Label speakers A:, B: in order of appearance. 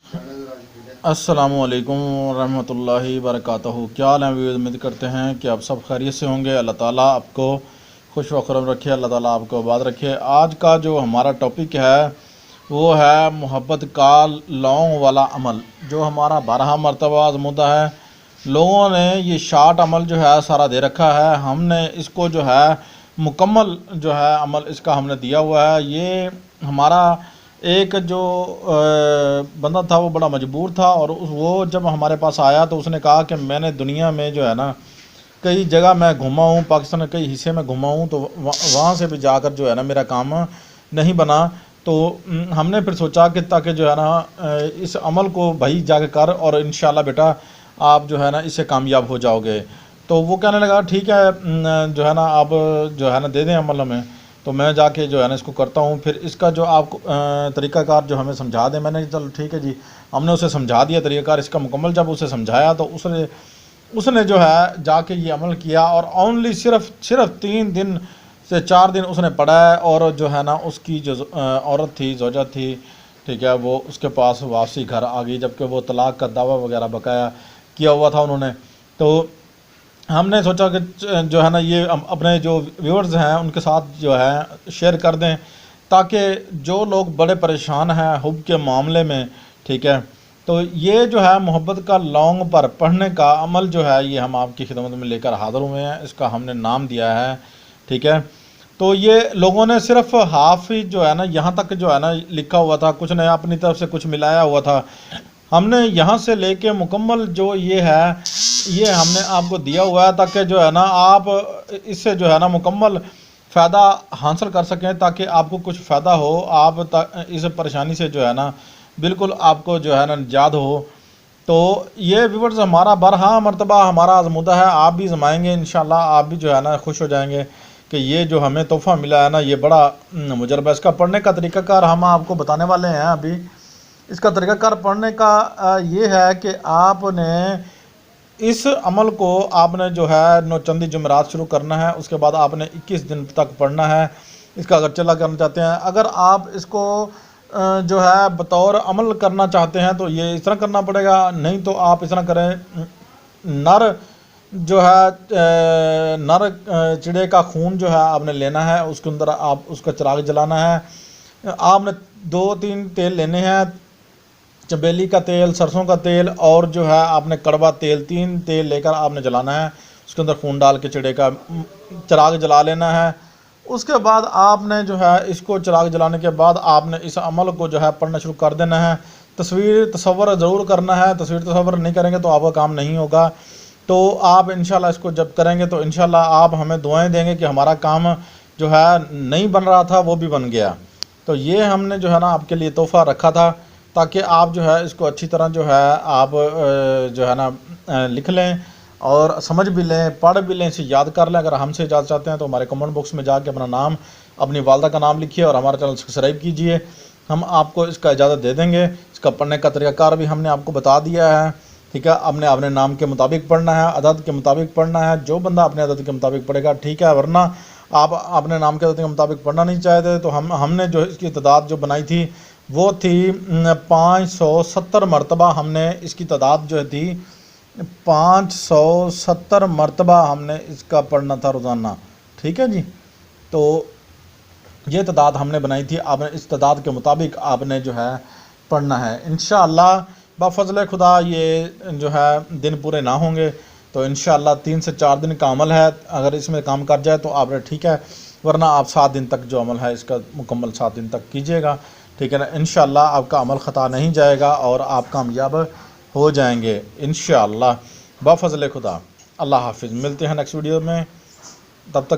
A: السلام علیکم ورحمۃ اللہ وبرکاتہ۔ کیا حال ہے؟ امید کرتے ہیں کہ آپ سب خیریت سے ہوں گے۔ اللہ تعالیٰ آپ کو خوش و خرم رکھے، اللہ تعالیٰ آپ کو آباد رکھے۔ آج کا جو ہمارا ٹاپک ہے وہ ہے محبت کا لونگ والا عمل، جو ہمارا 12 مرتبہ آزمودہ ہے۔ لوگوں نے یہ شارٹ عمل جو ہے سارا دے رکھا ہے، ہم نے اس کو جو ہے مکمل جو ہے عمل اس کا ہم نے دیا ہوا ہے۔ یہ ہمارا ایک جو بندہ تھا وہ بڑا مجبور تھا، اور وہ جب ہمارے پاس آیا تو اس نے کہا کہ میں نے دنیا میں جو ہے نا کئی جگہ میں گھوما ہوں، پاکستان کے کئی حصے میں گھوما ہوں، تو وہاں سے بھی جا کر جو ہے نا میرا کام نہیں بنا۔ تو ہم نے پھر سوچا کہ تاکہ جو ہے نا اس عمل کو بھائی جا کے کر، اور انشاءاللہ بیٹا آپ جو ہے نا اس سے کامیاب ہو جاؤ گے۔ تو وہ کہنے لگا ٹھیک ہے جو ہے نا آپ جو ہے نا دے دیں عمل ہمیں۔ تو میں جا کے جو ہے نا اس کو کرتا ہوں، پھر اس کا جو آپ طریقہ کار جو ہمیں سمجھا دیں۔ میں نے چلو ٹھیک ہے جی، ہم نے اسے سمجھا دیا طریقہ کار اس کا مکمل۔ جب اسے سمجھایا تو اس نے جو ہے جا کے یہ عمل کیا، اور اونلی صرف 3 دن سے 4 دن اس نے پڑھا ہے، اور جو ہے نا اس کی جو عورت تھی، زوجہ تھی، ٹھیک ہے، وہ اس کے پاس واپسی گھر آ گئی، جبکہ وہ طلاق کا دعویٰ وغیرہ بقایا کیا ہوا تھا انہوں نے۔ تو ہم نے سوچا کہ جو ہے نا یہ اپنے جو ویورز ہیں ان کے ساتھ جو ہے شیئر کر دیں، تاکہ جو لوگ بڑے پریشان ہیں حب کے معاملے میں، ٹھیک ہے، تو یہ جو ہے محبت کا لونگ پر پڑھنے کا عمل جو ہے یہ ہم آپ کی خدمت میں لے کر حاضر ہوئے ہیں۔ اس کا ہم نے نام دیا ہے، ٹھیک ہے۔ تو یہ لوگوں نے صرف ہاف ہی جو ہے نا یہاں تک جو ہے نا لکھا ہوا تھا، کچھ نے اپنی طرف سے کچھ ملایا ہوا تھا۔ ہم نے یہاں سے لے کے مکمل جو یہ ہے یہ ہم نے آپ کو دیا ہوا ہے، تاکہ جو ہے نا آپ اس سے جو ہے نا مکمل فائدہ حاصل کر سکیں، تاکہ آپ کو کچھ فائدہ ہو، آپ اس پریشانی سے جو ہے نا بالکل آپ کو جو ہے نا نجات ہو۔ تو یہ ویورز ہمارا 12 مرتبہ ہمارا آزمودہ ہے، آپ بھی آزمائیں گے انشاءاللہ، آپ بھی جو ہے نا خوش ہو جائیں گے کہ یہ جو ہمیں تحفہ ملا ہے نا یہ بڑا مجربہ۔ اس کا پڑھنے کا طریقہ کار ہم آپ کو بتانے والے ہیں ابھی۔ اس کا طریقہ کار پڑھنے کا یہ ہے کہ آپ نے اس عمل کو آپ نے جو ہے 9 چندی جمعرات شروع کرنا ہے، اس کے بعد آپ نے 21 دن تک پڑھنا ہے۔ اس کا اگر چلا کرنا چاہتے ہیں، اگر آپ اس کو جو ہے بطور عمل کرنا چاہتے ہیں تو یہ اس طرح کرنا پڑے گا، نہیں تو آپ اس طرح کریں۔ نر جو ہے نر چڑے کا خون جو ہے آپ نے لینا ہے، اس کے اندر آپ اس کا چراغ جلانا ہے۔ آپ نے 2-3 تیل لینے ہیں، چنبیلی کا تیل، سرسوں کا تیل، اور جو ہے آپ نے کڑوا تیل، 3 تیل لے کر آپ نے جلانا ہے۔ اس کے اندر خون ڈال کے چڑے کا چراغ جلا لینا ہے۔ اس کے بعد آپ نے جو ہے اس کو چراغ جلانے کے بعد آپ نے اس عمل کو جو ہے پڑھنا شروع کر دینا ہے۔ تصور ضرور کرنا ہے، تصور نہیں کریں گے تو آپ کا کام نہیں ہوگا۔ تو آپ انشاءاللہ اس کو جب کریں گے تو انشاءاللہ آپ ہمیں دعائیں دیں گے کہ ہمارا کام جو ہے نہیں بن رہا تھا وہ بھی بن گیا۔ تو یہ ہم نے جو ہے نا آپ کے لیے تحفہ رکھا تھا، تاکہ آپ جو ہے اس کو اچھی طرح جو ہے آپ جو ہے نا لکھ لیں اور سمجھ بھی لیں، پڑھ بھی لیں، اسے یاد کر لیں۔ اگر ہم سے اجازت چاہتے ہیں تو ہمارے کمنٹ باکس میں جا کے اپنا نام، اپنی والدہ کا نام لکھیے اور ہمارا چینل سبسکرائب کیجئے، ہم آپ کو اس کا اجازت دے دیں گے۔ اس کا پڑھنے کا طریقہ کار بھی ہم نے آپ کو بتا دیا ہے، ٹھیک ہے۔ ہم نے اپنے نام کے مطابق پڑھنا ہے، عدد کے مطابق پڑھنا ہے، جو بندہ اپنے عدد کے مطابق پڑھے گا ٹھیک ہے، ورنہ آپ اپنے نام کے عدد کے مطابق پڑھنا نہیں چاہتے تو ہم نے جو اس کی تعداد جو بنائی تھی وہ تھی 570 مرتبہ۔ ہم نے اس کی تعداد جو تھی 570 مرتبہ ہم نے اس کا پڑھنا تھا روزانہ، ٹھیک ہے جی۔ تو یہ تعداد ہم نے بنائی تھی، آپ نے اس تعداد کے مطابق آپ نے جو ہے پڑھنا ہے انشاءاللہ۔ بفضل خدا یہ جو ہے دن پورے نہ ہوں گے تو انشاءاللہ 3 سے 4 دن کا عمل ہے، اگر اس میں کام کر جائے تو آپ نے ٹھیک ہے، ورنہ آپ 7 دن تک جو عمل ہے اس کا مکمل 7 دن تک کیجئے گا، ٹھیک ہے نا۔ انشاءاللہ آپ کا عمل خطا نہیں جائے گا اور آپ کامیاب ہو جائیں گے انشاءاللہ بفضل خدا۔ اللہ حافظ، ملتے ہیں نیکسٹ ویڈیو میں، تب تک